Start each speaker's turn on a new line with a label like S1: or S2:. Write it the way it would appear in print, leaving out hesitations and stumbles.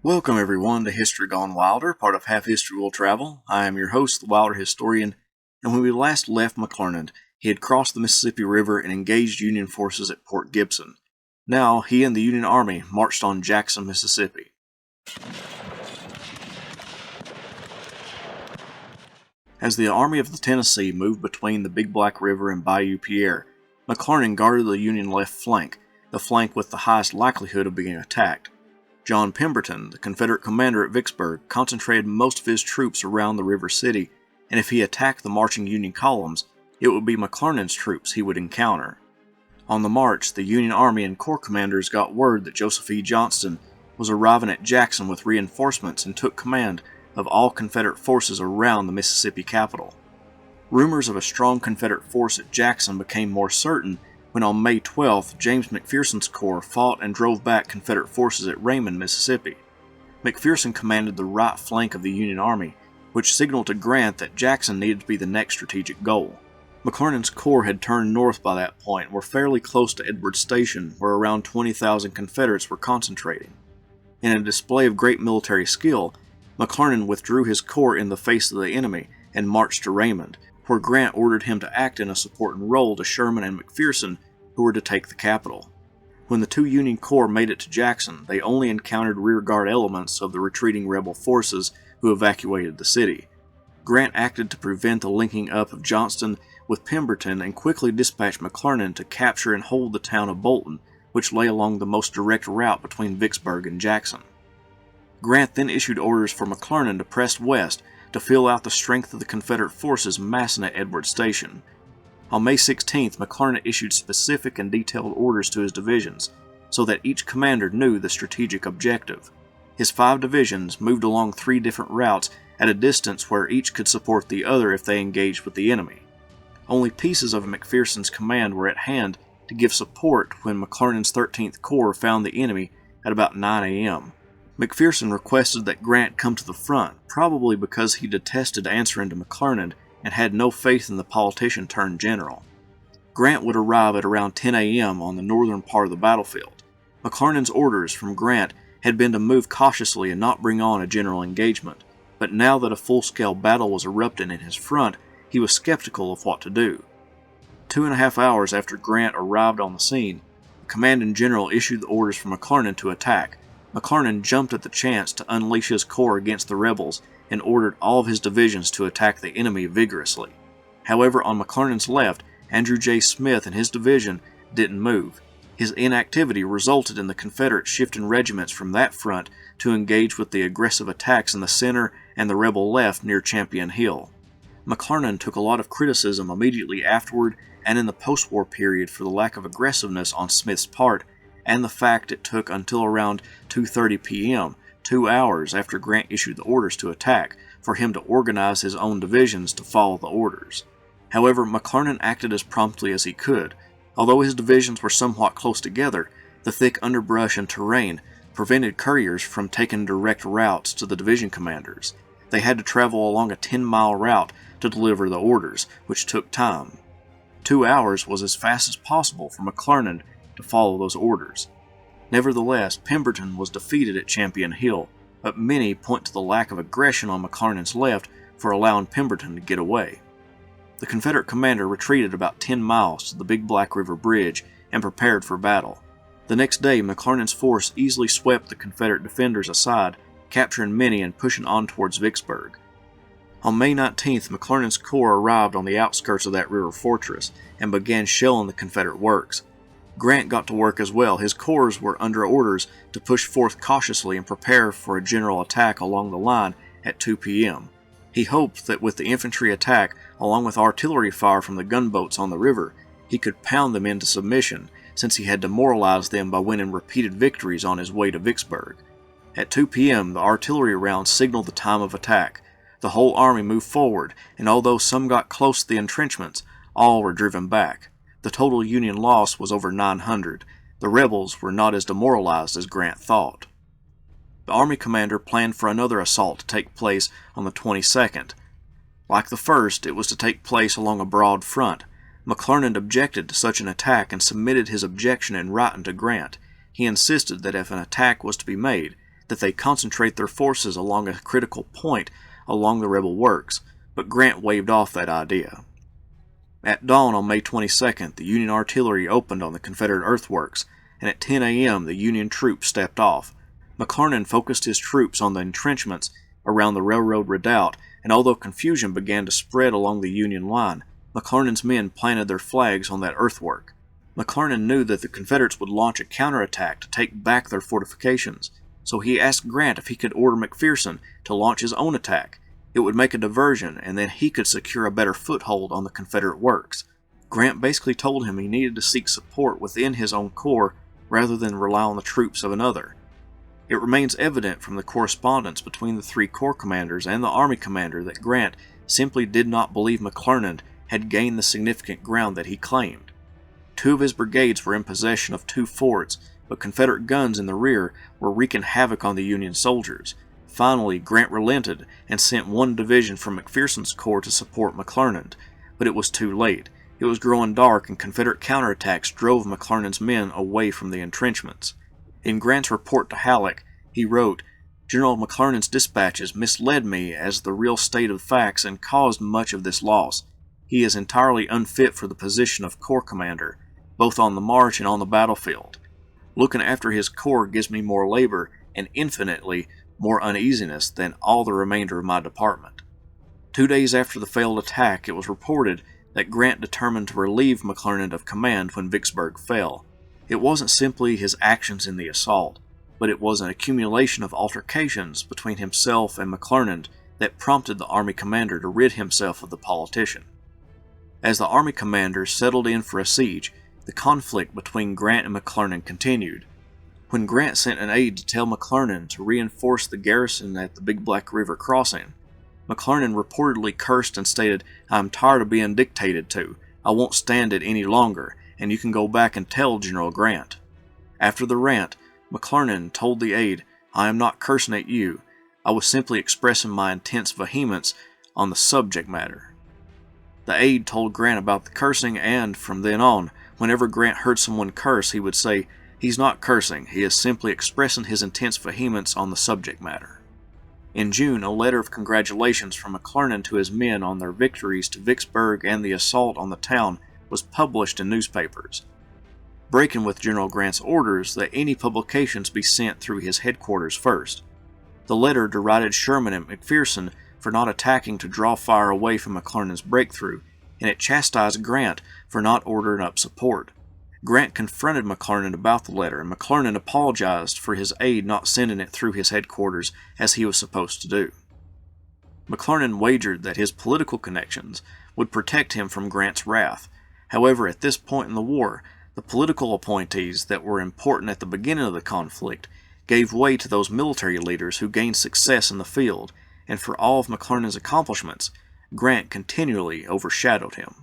S1: Welcome everyone to History Gone Wilder, part of Half History Will Travel. I am your host, the Wilder Historian, and when we last left McClernand, he had crossed the Mississippi River and engaged Union forces at Port Gibson. Now, he and the Union Army marched on Jackson, Mississippi. As the Army of the Tennessee moved between the Big Black River and Bayou Pierre, McClernand guarded the Union left flank, the flank with the highest likelihood of being attacked. John Pemberton, the Confederate commander at Vicksburg, concentrated most of his troops around the river city, and if he attacked the marching Union columns, it would be McClernand's troops he would encounter. On the march, the Union Army and Corps commanders got word that Joseph E. Johnston was arriving at Jackson with reinforcements and took command of all Confederate forces around the Mississippi capital. Rumors of a strong Confederate force at Jackson became more certain when on May 12th, James McPherson's corps fought and drove back Confederate forces at Raymond, Mississippi. McPherson commanded the right flank of the Union Army, which signaled to Grant that Jackson needed to be the next strategic goal. McClernand's corps had turned north by that point and were fairly close to Edwards Station, where around 20,000 Confederates were concentrating. In a display of great military skill, McClernand withdrew his corps in the face of the enemy and marched to Raymond, where Grant ordered him to act in a supporting role to Sherman and McPherson, who were to take the capital. When the two Union corps made it to Jackson, they only encountered rearguard elements of the retreating rebel forces who evacuated the city. Grant acted to prevent the linking up of Johnston with Pemberton and quickly dispatched McClernand to capture and hold the town of Bolton, which lay along the most direct route between Vicksburg and Jackson. Grant then issued orders for McClernand to press west to fill out the strength of the Confederate forces massing at Edwards Station. On May 16th, McClernand issued specific and detailed orders to his divisions, so that each commander knew the strategic objective. His 5 divisions moved along 3 different routes at a distance where each could support the other if they engaged with the enemy. Only pieces of McPherson's command were at hand to give support when McClernand's 13th Corps found the enemy at about 9 a.m. McPherson requested that Grant come to the front, probably because he detested answering to McClernand and had no faith in the politician-turned-general. Grant would arrive at around 10 a.m. on the northern part of the battlefield. McClernand's orders from Grant had been to move cautiously and not bring on a general engagement, but now that a full-scale battle was erupting in his front, he was skeptical of what to do. 2.5 hours after Grant arrived on the scene, the commanding general issued the orders for McClernand to attack. McClernand jumped at the chance to unleash his corps against the rebels and ordered all of his divisions to attack the enemy vigorously. However, on McClernand's left, Andrew J. Smith and his division didn't move. His inactivity resulted in the Confederates shifting regiments from that front to engage with the aggressive attacks in the center and the rebel left near Champion Hill. McClernand took a lot of criticism immediately afterward and in the post-war period for the lack of aggressiveness on Smith's part, and the fact it took until around 2:30 p.m., 2 hours after Grant issued the orders to attack, for him to organize his own divisions to follow the orders. However, McClernand acted as promptly as he could. Although his divisions were somewhat close together, the thick underbrush and terrain prevented couriers from taking direct routes to the division commanders. They had to travel along a 10-mile route to deliver the orders, which took time. 2 hours was as fast as possible for McClernand to follow those orders. Nevertheless, Pemberton was defeated at Champion Hill, but many point to the lack of aggression on McClernand's left for allowing Pemberton to get away. The Confederate commander retreated about 10 miles to the Big Black River Bridge and prepared for battle. The next day, McClernand's force easily swept the Confederate defenders aside, capturing many and pushing on towards Vicksburg. On May 19th, McClernand's corps arrived on the outskirts of that river fortress and began shelling the Confederate works. Grant got to work as well. His corps were under orders to push forth cautiously and prepare for a general attack along the line at 2 p.m. He hoped that with the infantry attack, along with artillery fire from the gunboats on the river, he could pound them into submission, since he had demoralized them by winning repeated victories on his way to Vicksburg. At 2 p.m., the artillery rounds signaled the time of attack. The whole army moved forward, and although some got close to the entrenchments, all were driven back. The total Union loss was over 900. The rebels were not as demoralized as Grant thought. The Army commander planned for another assault to take place on the 22nd. Like the first, it was to take place along a broad front. McClernand objected to such an attack and submitted his objection in writing to Grant. He insisted that if an attack was to be made, that they concentrate their forces along a critical point along the rebel works, but Grant waved off that idea. At dawn on May 22nd, the Union artillery opened on the Confederate earthworks, and at 10 a.m. the Union troops stepped off. McClernand focused his troops on the entrenchments around the railroad redoubt, and although confusion began to spread along the Union line, McClernand's men planted their flags on that earthwork. McClernand knew that the Confederates would launch a counterattack to take back their fortifications, so he asked Grant if he could order McPherson to launch his own attack. It would make a diversion, and then he could secure a better foothold on the Confederate works. Grant basically told him he needed to seek support within his own corps rather than rely on the troops of another. It remains evident from the correspondence between the three corps commanders and the army commander that Grant simply did not believe McClernand had gained the significant ground that he claimed. 2 of his brigades were in possession of 2 forts, but Confederate guns in the rear were wreaking havoc on the Union soldiers. Finally, Grant relented and sent 1 division from McPherson's corps to support McClernand, but it was too late. It was growing dark, and Confederate counterattacks drove McClernand's men away from the entrenchments. In Grant's report to Halleck, he wrote, "General McClernand's dispatches misled me as the real state of facts and caused much of this loss. He is entirely unfit for the position of corps commander, both on the march and on the battlefield. Looking after his corps gives me more labor and infinitely more uneasiness than all the remainder of my department." 2 days after the failed attack, it was reported that Grant determined to relieve McClernand of command when Vicksburg fell. It wasn't simply his actions in the assault, but it was an accumulation of altercations between himself and McClernand that prompted the army commander to rid himself of the politician. As the army commanders settled in for a siege, the conflict between Grant and McClernand continued. When Grant sent an aide to tell McClernand to reinforce the garrison at the Big Black River crossing, McClernand reportedly cursed and stated, "I am tired of being dictated to. I won't stand it any longer, and you can go back and tell General Grant." After the rant, McClernand told the aide, "I am not cursing at you. I was simply expressing my intense vehemence on the subject matter." The aide told Grant about the cursing, and from then on, whenever Grant heard someone curse, he would say, "He's not cursing, he is simply expressing his intense vehemence on the subject matter." In June, a letter of congratulations from McClernand to his men on their victories to Vicksburg and the assault on the town was published in newspapers, breaking with General Grant's orders that any publications be sent through his headquarters first. The letter derided Sherman and McPherson for not attacking to draw fire away from McClernand's breakthrough, and it chastised Grant for not ordering up support. Grant confronted McClernand about the letter, and McClernand apologized for his aide not sending it through his headquarters as he was supposed to do. McClernand wagered that his political connections would protect him from Grant's wrath. However, at this point in the war, the political appointees that were important at the beginning of the conflict gave way to those military leaders who gained success in the field, and for all of McClernand's accomplishments, Grant continually overshadowed him.